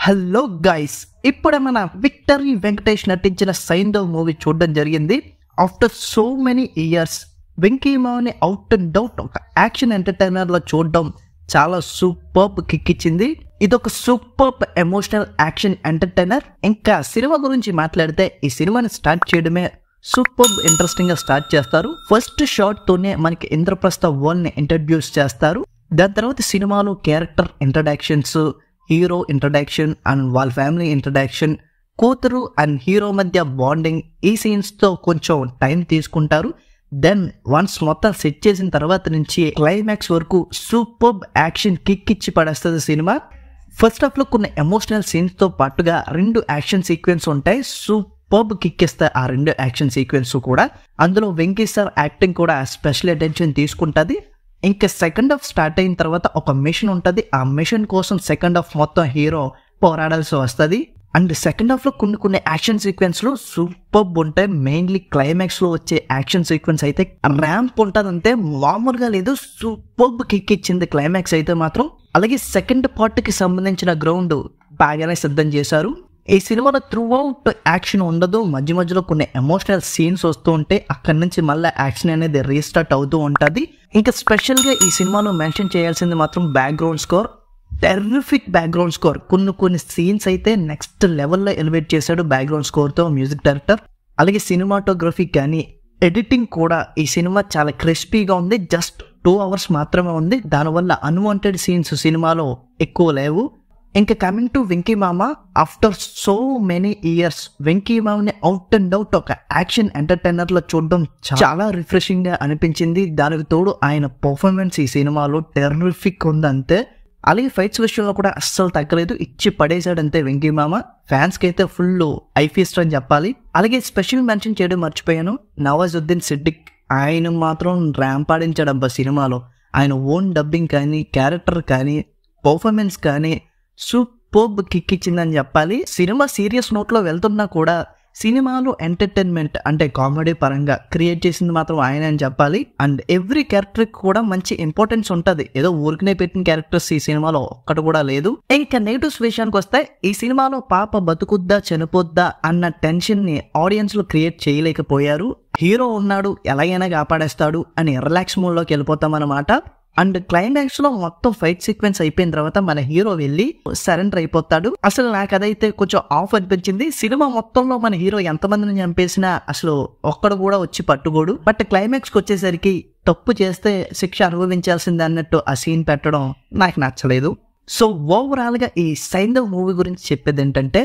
Hello guys, ఇప్పుడే మన victory Venkatesh నటించిన సైంధవ్ మూవీ చూడడం జరిగింది. After so many years Venky మావని అవుట్ అండ్ అవుట్ ఒక యాక్షన్ ఎంటర్టైనర్ లో చూడడం చాలా సూపర్బ్ కిక్ ఇచ్చింది. ఇదొక సూపర్బ్ ఎమోషనల్ యాక్షన్ ఎంటర్టైనర్. ఇంకా సినిమా గురించి మాట్లాడితే ఈ సినిమాని స్టార్ట్ చేయడమే సూపర్బ్ ఇంట్రెస్టింగ్ గా స్టార్ట్ చేస్తారు. ఫస్ట్ షాట్ తోనే మనకి ఇంద్రప్రస్థ వరల్డ్ ని ఇంట్రడ్యూస్ చేస్తారు. దాని తర్వాత సినిమాలో character introductions, hero introduction and వాళ్ళ ఫ్యామిలీ ఇంట్రడక్షన్, కూతురు అండ్ హీరో మధ్య బాండింగ్, ఈ సీన్స్ తో కొంచెం టైం తీసుకుంటారు. దెన్ వన్స్ మొత్తం సెట్ చేసిన తర్వాత నుంచి క్లైమాక్స్ వరకు సూపర్బ్ యాక్షన్ కిక్ ఇచ్చి పడేస్తుంది సినిమా. ఫస్ట్ హాఫ్ లో కొన్ని ఎమోషనల్ సీన్స్ తో పాటుగా 2 యాక్షన్ సీక్వెన్స్ ఉంటాయి. సూపర్బ్ కిక్ ఇస్తాయి ఆ 2 యాక్షన్ సీక్వెన్స్ కూడా. అందులో వెంకీ సార్ యాక్టింగ్ కూడా స్పెషల్ అటెన్షన్ తీసుకుంటుంది. ఇంకా సెకండ్ హాఫ్ స్టార్ట్ అయిన తర్వాత ఒక మిషన్ ఉంటుంది. ఆ మిషన్ కోసం సెకండ్ హాఫ్ మొత్తం హీరో పోరాడాల్సి వస్తుంది. అండ్ సెకండ్ హాఫ్ లో కొన్ని యాక్షన్ సీక్వెన్స్ లో సూపర్బ్ ఉంటాయి. మెయిన్లీ క్లైమాక్స్ లో వచ్చే యాక్షన్ సీక్వెన్స్ అయితే ర్యాంప్ ఉంటుంది, అంతే మామూలుగా లేదు. సూపర్బ్ కిక్ ఇచ్చింది క్లైమాక్స్ అయితే మాత్రం. అలాగే సెకండ్ పార్ట్ కి సంబంధించిన గ్రౌండ్ బాగానే సిద్ధం చేశారు. ఈ సినిమాలో త్రూ అవుట్ యాక్షన్ ఉండదు, మధ్య మధ్యలో కొన్ని ఎమోషనల్ సీన్స్ వస్తూ ఉంటే అక్కడి నుంచి మళ్ళీ యాక్షన్ అనేది రీస్టార్ట్ అవుతూ ఉంటుంది. ఇంకా స్పెషల్ గా ఈ సినిమాలో మెన్షన్ చేయాల్సింది మాత్రం background score. Terrific background score. కొన్ని సీన్స్ అయితే నెక్స్ట్ లెవెల్లో ఎలివేట్ చేశాడు బ్యాక్గ్రౌండ్ స్కోర్ తో మ్యూజిక్ డైరెక్టర్. అలాగే సినిమాటోగ్రఫీ కానీ ఎడిటింగ్ కూడా ఈ సినిమా చాలా క్రిస్పీగా ఉంది. జస్ట్ 2 hours మాత్రమే ఉంది, దానివల్ల అన్వాంటెడ్ సీన్స్ సినిమాలో ఎక్కువ లేవు. ఇంకా కమింగ్ టు వెంకీ మామ, after so many years Venky మామని అవుట్ అండ్ అవుట్ ఒక యాక్షన్ ఎంటర్టైనర్ లో చూడడం చాలా రిఫ్రెషింగ్ గా అనిపించింది. దానికి తోడు ఆయన పర్ఫార్మెన్స్ ఈ సినిమాలో టెర్రిఫిక్ ఉంది అంతే. అలాగే ఫైట్స్ విషయంలో కూడా అస్సలు తగ్గలేదు, ఇచ్చి పడేశాడంతే వెంకీ మామ. ఫ్యాన్స్ కి అయితే ఫుల్ ఐఫీస్ట్ అని చెప్పాలి. అలాగే స్పెషల్ మెన్షన్ చేయడం మర్చిపోయాను, నవాజుద్దీన్ సిద్దిక్. ఆయన మాత్రం ర్యాంపాడించాడు అబ్బా సినిమాలో. ఆయన ఓన్ డబ్బింగ్ కానీ, క్యారెక్టర్ కానీ, పర్ఫార్మెన్స్ కానీ సూపర్బ్ కిక్ ఇచ్చిందని చెప్పాలి. సినిమా సీరియస్ నోట్ లో వెళ్తున్నా కూడా సినిమాలో ఎంటర్టైన్మెంట్ అంటే కామెడీ పరంగా క్రియేట్ చేసింది మాత్రం ఆయన అని చెప్పాలి. అండ్ ఎవ్రీ క్యారెక్టర్ కూడా మంచి ఇంపార్టెన్స్ ఉంటది. ఏదో ఊరికనే పెట్టిన క్యారెక్టర్స్ ఈ సినిమాలో ఒక్కటి కూడా లేదు. ఇంకా నెగిటివ్స్ విషయానికి వస్తే ఈ సినిమాలో పాప బతుకుద్దా చనిపోద్దా అన్న టెన్షన్ ని ఆడియన్స్ లో క్రియేట్ చేయలేకపోయారు. హీరో ఉన్నాడు, ఎలాగైనా కాపాడేస్తాడు అని రిలాక్స్ మోడ్ లోకి వెళ్ళిపోతాం అన్నమాట. అండ్ క్లైమాక్స్ లో మొత్తం ఫైట్ సీక్వెన్స్ అయిపోయిన తర్వాత మన హీరో వెళ్ళి సరెండర్ అయిపోతాడు. అసలు నాకు అదైతే కొంచెం ఆఫ్ అనిపించింది. సినిమా మొత్తంలో మన హీరో ఎంతమందిని చంపేసినా అసలు ఒక్కడు కూడా వచ్చి పట్టుకోడు. బట్ క్లైమాక్స్ కి వచ్చేసరికి తప్పు చేస్తే శిక్ష అనుభవించాల్సిందే అన్నట్టు ఆ సీన్ పెట్టడం నాకు నచ్చలేదు. సో ఓవరాల్ గా ఈ సైంధవ్ మూవీ గురించి చెప్పేది ఏంటంటే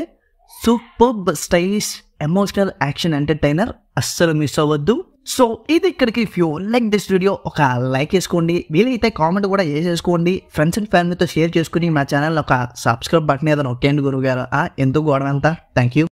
superb stylish emotional action entertainer, అస్సలు మిస్ అవ్వద్దు. సో ఇది ఇక్కడికి. If you like this video ఒక లైక్ వేసుకోండి, వీలైతే కామెంట్ కూడా చేసేసుకోండి. ఫ్రెండ్స్ అండ్ ఫ్యామిలీతో షేర్ చేసుకుని మా ఛానల్ ఒక సబ్స్క్రైబ్ బటన్ ఏదైనా నొక్కేయండి గురువు గారు. ఎందుకు గొడవ అంతా. Thank you.